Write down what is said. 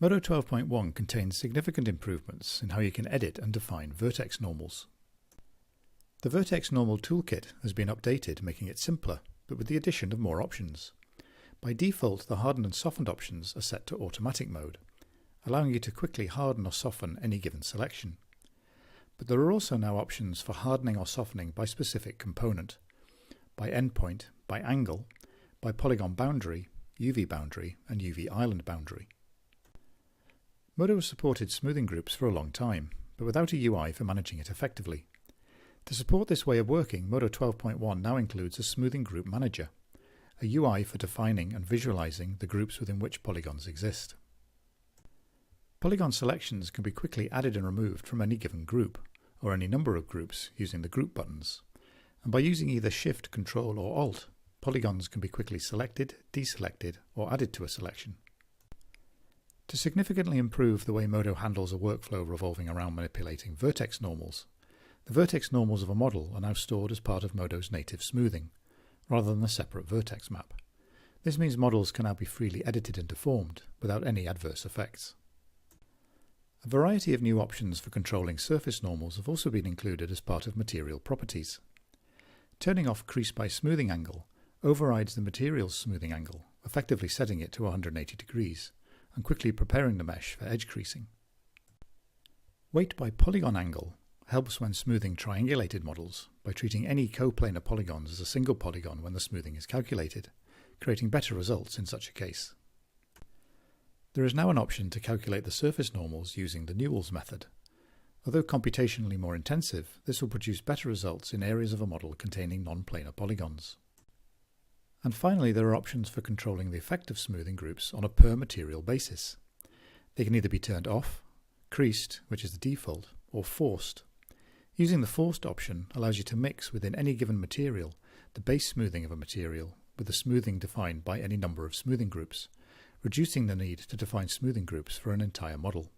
MODO 12.1 contains significant improvements in how you can edit and define vertex normals. The Vertex Normal toolkit has been updated, making it simpler, but with the addition of more options. By default, the hardened and softened options are set to automatic mode, allowing you to quickly harden or soften any given selection. But there are also now options for hardening or softening by specific component, by endpoint, by angle, by polygon boundary, UV boundary, and UV island boundary. MODO has supported smoothing groups for a long time, but without a UI for managing it effectively. To support this way of working, MODO 12.1 now includes a smoothing group manager, a UI for defining and visualizing the groups within which polygons exist. Polygon selections can be quickly added and removed from any given group, or any number of groups using the group buttons, and by using either Shift, Control or Alt, polygons can be quickly selected, deselected or added to a selection. To significantly improve the way MODO handles a workflow revolving around manipulating vertex normals, the vertex normals of a model are now stored as part of MODO's native smoothing, rather than a separate vertex map. This means models can now be freely edited and deformed, without any adverse effects. A variety of new options for controlling surface normals have also been included as part of material properties. Turning off Crease by Smoothing Angle overrides the material's smoothing angle, effectively setting it to 180 degrees, and quickly preparing the mesh for edge creasing. Weight by Polygon Angle helps when smoothing triangulated models by treating any coplanar polygons as a single polygon when the smoothing is calculated, creating better results in such a case. There is now an option to calculate the surface normals using the Newell's method. Although computationally more intensive, this will produce better results in areas of a model containing non-planar polygons. And finally, there are options for controlling the effect of smoothing groups on a per-material basis. They can either be turned off, creased, which is the default, or forced. Using the forced option allows you to mix within any given material the base smoothing of a material with the smoothing defined by any number of smoothing groups, reducing the need to define smoothing groups for an entire model.